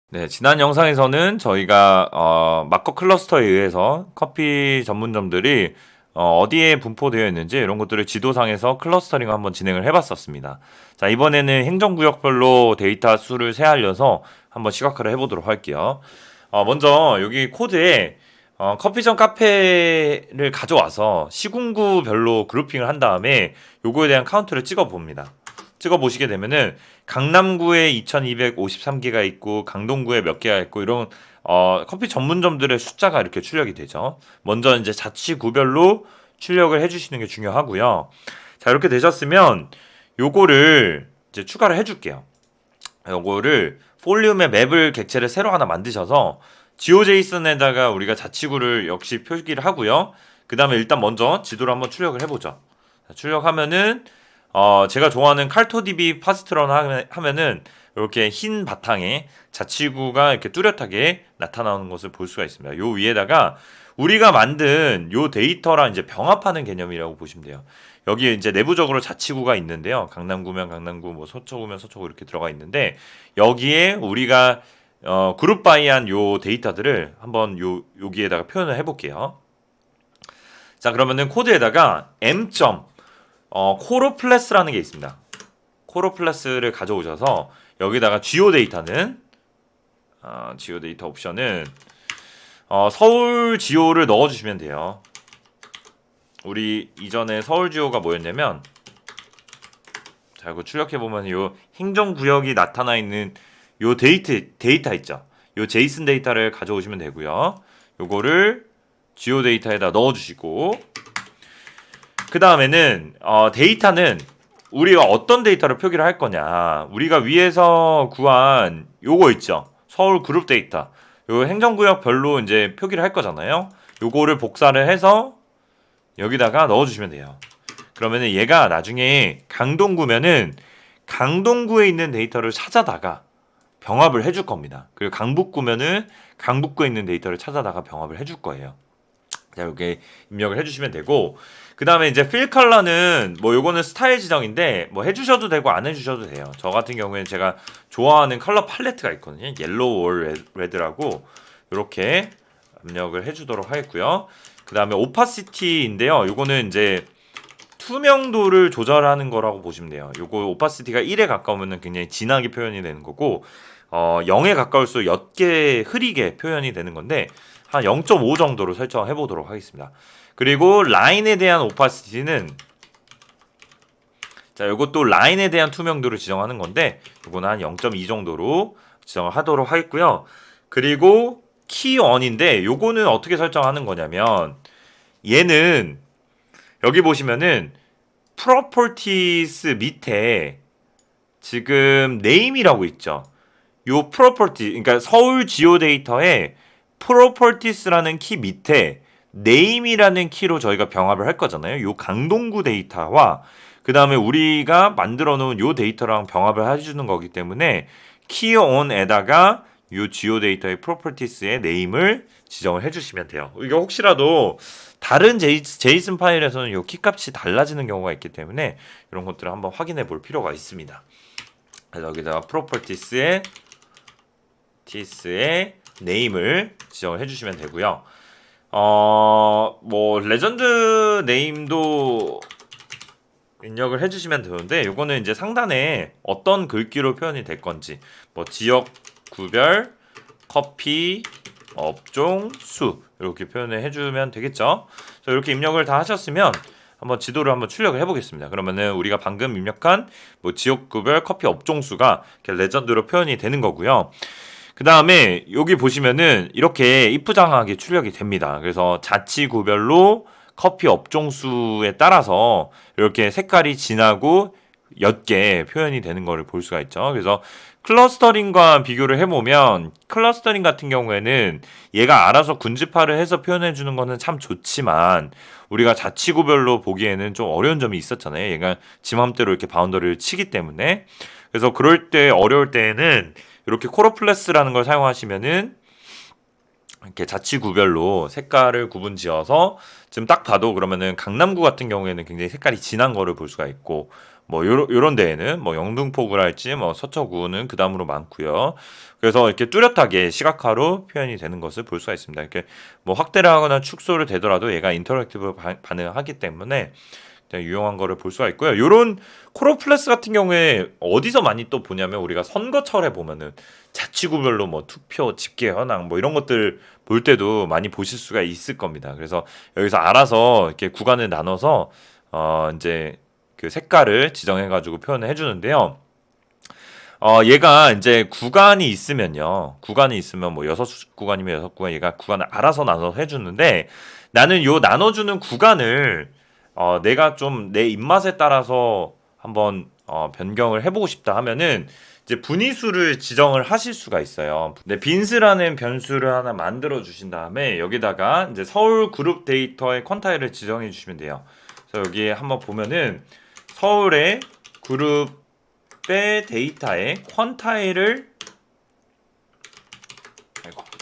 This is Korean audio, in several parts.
네, 지난 영상에서는 저희가 마커 클러스터에 의해서 커피 전문점들이 어디에 분포되어 있는지 이런 것들을 지도상에서 클러스터링 한번 진행을 해봤었습니다. 자, 이번에는 행정구역별로 데이터 수를 세알려서 한번 시각화를 해보도록 할게요. 먼저 여기 코드에 커피점 카페를 가져와서 시군구별로 그룹핑을 한 다음에 요거에 대한 카운트를 찍어 봅니다. 찍어 보시게 되면은 강남구에 2253개가 있고 강동구에 몇 개가 있고 이런 커피 전문점들의 숫자가 이렇게 출력이 되죠. 먼저 이제 자치구별로 출력을 해주시는 게 중요하고요. 자, 이렇게 되셨으면 요거를 이제 추가를 해줄게요. 요거를 폴리움의 맵을 객체를 새로 하나 만드셔서 GeoJSON에다가 우리가 자치구를 역시 표기를 하고요. 그 다음에 일단 먼저 지도를 한번 출력을 해보죠. 자, 출력하면은 제가 좋아하는 칼토DB 파스트런 하면은 이렇게 흰 바탕에 자치구가 이렇게 뚜렷하게 나타나는 것을 볼 수가 있습니다. 요 위에다가 우리가 만든 요 데이터랑 이제 병합하는 개념이라고 보시면 돼요. 여기에 이제 내부적으로 자치구가 있는데요. 강남구면 강남구, 뭐 서초구면 서초구 이렇게 들어가 있는데 여기에 우리가 그룹 바이한 요 데이터들을 한번 여기에다가 표현을 해볼게요. 자, 그러면은 코드에다가 m. 코로플레스라는 게 있습니다. 코로플레스를 가져오셔서 여기다가 지오데이터는 지오데이터 옵션은 서울 지오를 넣어주시면 돼요. 우리 이전에 서울 지오가 뭐였냐면, 자, 이거 출력해보면 요 행정구역이 나타나 있는 요 데이터 있죠. 요 제이슨 데이터를 가져오시면 되고요. 요거를 지오데이터에다 넣어주시고, 그 다음에는 데이터는 우리가 어떤 데이터를 표기를 할 거냐. 우리가 위에서 구한 요거 있죠. 서울 그룹 데이터. 요 행정구역별로 이제 표기를 할 거잖아요. 요거를 복사를 해서 여기다가 넣어주시면 돼요. 그러면은 얘가 나중에 강동구면은 강동구에 있는 데이터를 찾아다가 병합을 해줄 겁니다. 그리고 강북구면은 강북구에 있는 데이터를 찾아다가 병합을 해줄 거예요. 자, 이렇게 입력을 해주시면 되고, 그 다음에 이제 필 컬러는 뭐 요거는 스타일 지정인데 뭐 해주셔도 되고 안 해주셔도 돼요. 저 같은 경우에는 제가 좋아하는 컬러 팔레트가 있거든요. 옐로우 월 레드라고 이렇게 입력을 해주도록 하겠고요. 그 다음에 오파시티인데요. 요거는 이제 투명도를 조절하는 거라고 보시면 돼요. 요거 오파시티가 1에 가까우면 굉장히 진하게 표현이 되는 거고 0에 가까울수록 옅게 흐리게 표현이 되는 건데 한 0.5 정도로 설정해 보도록 하겠습니다. 그리고 라인에 대한 오파시티는 자, 이것도 라인에 대한 투명도를 지정하는 건데 이거는 한 0.2 정도로 지정을 하도록 하겠고요. 그리고 키원인데 요거는 어떻게 설정하는 거냐면 얘는 여기 보시면은 프로퍼티스 밑에 지금 네임이라고 있죠. 요 프로퍼티, 그러니까 서울 지오데이터에 프로퍼티스라는 키 밑에 네임이라는 키로 저희가 병합을 할 거잖아요. 요 강동구 데이터와 그 다음에 우리가 만들어 놓은 요 데이터랑 병합을 해주는 거기 때문에 키온에다가 요 지오데이터의 프로퍼티스의 네임을 지정을 해주시면 돼요. 이게 혹시라도 다른 제이슨 파일에서는 요 키값이 달라지는 경우가 있기 때문에 이런 것들을 한번 확인해 볼 필요가 있습니다. 그래서 여기다가 프로퍼티스의 네임을 지정을 해주시면 되고요. 뭐 레전드 네임도 입력을 해주시면 되는데 요거는 이제 상단에 어떤 글귀로 표현이 될 건지 뭐 지역 구별 커피 업종 수 이렇게 표현을 해주면 되겠죠. 자, 이렇게 입력을 다 하셨으면 한번 지도를 한번 출력을 해보겠습니다. 그러면은 우리가 방금 입력한 뭐 지역구별 커피 업종 수가 이렇게 레전드로 표현이 되는 거고요. 그 다음에 여기 보시면은 이렇게 이쁘장하게 출력이 됩니다. 그래서 자치구별로 커피 업종 수에 따라서 이렇게 색깔이 진하고 옅게 표현이 되는 것을 볼 수가 있죠. 그래서 클러스터링과 비교를 해보면 클러스터링 같은 경우에는 얘가 알아서 군집화를 해서 표현해 주는 거는 참 좋지만 우리가 자치구별로 보기에는 좀 어려운 점이 있었잖아요. 얘가 지 맘대로 이렇게 바운더리를 치기 때문에. 그래서 그럴 때 어려울 때에는 이렇게 코로플레스라는 걸 사용하시면은 이렇게 자치구별로 색깔을 구분지어서 지금 딱 봐도 그러면은 강남구 같은 경우에는 굉장히 색깔이 진한 거를 볼 수가 있고 뭐 요런 데에는 뭐 영등포구랄지 뭐 서초구는 그 다음으로 많고요. 그래서 이렇게 뚜렷하게 시각화로 표현이 되는 것을 볼 수가 있습니다. 이렇게 뭐 확대를 하거나 축소를 되더라도 얘가 인터랙티브 반응하기 때문에 유용한 거를 볼 수가 있고요. 요런 코로플러스 같은 경우에 어디서 많이 또 보냐면 우리가 선거철에 보면은 자치구별로 뭐 투표, 집계 현황 뭐 이런 것들 볼 때도 많이 보실 수가 있을 겁니다. 그래서 여기서 알아서 이렇게 구간을 나눠서 이제 그 색깔을 지정해 가지고 표현을 해주는데요. 얘가 이제 구간이 있으면요. 구간이 있으면 뭐 6구간이면 6구간 얘가 구간을 알아서 나눠서 해주는데 나는 요 나눠주는 구간을 내가 좀 내 입맛에 따라서 한번 변경을 해보고 싶다 하면은 이제 분위수를 지정을 하실 수가 있어요. 네, 빈스라는 변수를 하나 만들어 주신 다음에 여기다가 이제 서울 그룹 데이터의 퀀타일을 지정해 주시면 돼요. 그래서 여기 한번 보면은 서울의 그룹의 데이터의 퀀타일을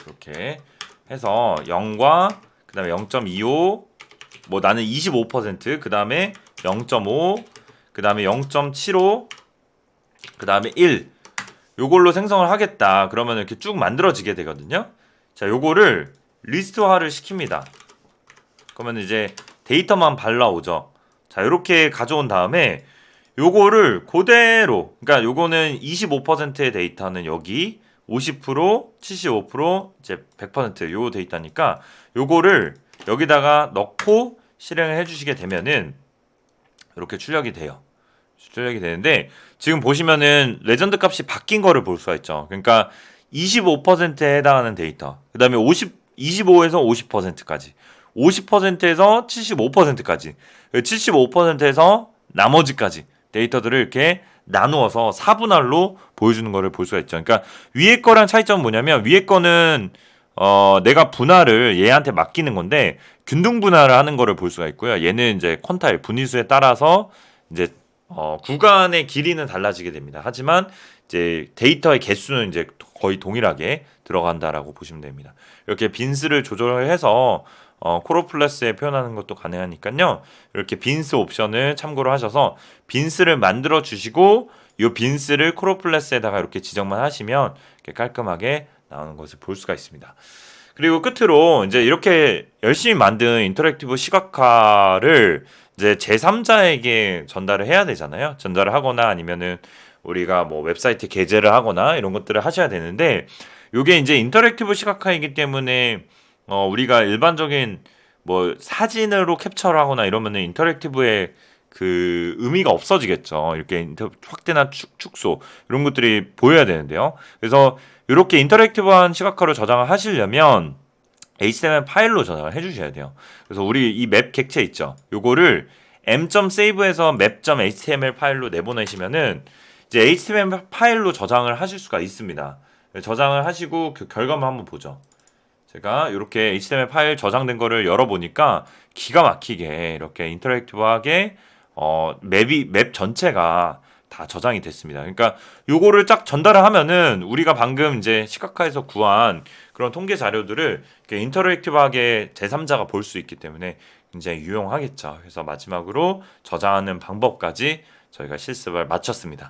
이렇게 해서 0과 그 다음에 0.25 뭐 나는 25%, 그 다음에 0.5, 그 다음에 0.75, 그 다음에 1 요걸로 생성을 하겠다. 그러면 이렇게 쭉 만들어지게 되거든요. 자, 요거를 리스트화를 시킵니다. 그러면 이제 데이터만 발라오죠. 자, 이렇게 가져온 다음에 요거를 그대로, 그러니까 요거는 25%의 데이터는 여기 50%, 75%, 이제 100%요 데이터니까 요거를 여기다가 넣고 실행을 해주시게 되면은 이렇게 출력이 돼요. 출력이 되는데 지금 보시면은 레전드 값이 바뀐 거를 볼 수가 있죠. 그러니까 25%에 해당하는 데이터, 그 다음에 25에서 50%까지, 50%에서 75%까지, 75%에서 나머지까지 데이터들을 이렇게 나누어서 4분할로 보여주는 거를 볼 수가 있죠. 그러니까 위에 거랑 차이점은 뭐냐면 위에 거는 내가 분할을 얘한테 맡기는 건데 균등 분할을 하는 거를 볼 수가 있고요. 얘는 이제 퀀타일 분위수에 따라서 이제 구간의 길이는 달라지게 됩니다. 하지만 이제 데이터의 개수는 이제 거의 동일하게 들어간다라고 보시면 됩니다. 이렇게 빈스를 조절을 해서 코로플러스에 표현하는 것도 가능하니까요. 이렇게 빈스 옵션을 참고로 하셔서 빈스를 만들어 주시고 이 빈스를 코로플러스에다가 이렇게 지정만 하시면 이렇게 깔끔하게 나오는 것을 볼 수가 있습니다. 그리고 끝으로 이제 이렇게 열심히 만든 인터랙티브 시각화를 이제 제3자에게 전달을 해야 되잖아요. 전달을 하거나 아니면은 우리가 뭐 웹사이트 게재를 하거나 이런 것들을 하셔야 되는데 요게 이제 인터랙티브 시각화이기 때문에 우리가 일반적인 뭐 사진으로 캡처를 하거나 이러면은 인터랙티브의 그 의미가 없어지겠죠. 이렇게 확대나 축소 이런 것들이 보여야 되는데요. 그래서 이렇게 인터랙티브한 시각화로 저장을 하시려면 HTML 파일로 저장을 해주셔야 돼요. 그래서 우리 이 맵 객체 있죠. 요거를 m.save에서 map.html 파일로 내보내시면은 이제 HTML 파일로 저장을 하실 수가 있습니다. 저장을 하시고 그 결과만 한번 보죠. 제가 이렇게 HTML 파일 저장된 거를 열어보니까 기가 막히게 이렇게 인터랙티브하게 맵 전체가 다 저장이 됐습니다. 그러니까 요거를 쫙 전달을 하면은 우리가 방금 이제 시각화에서 구한 그런 통계 자료들을 이렇게 인터랙티브하게 제3자가 볼 수 있기 때문에 굉장히 유용하겠죠. 그래서 마지막으로 저장하는 방법까지 저희가 실습을 마쳤습니다.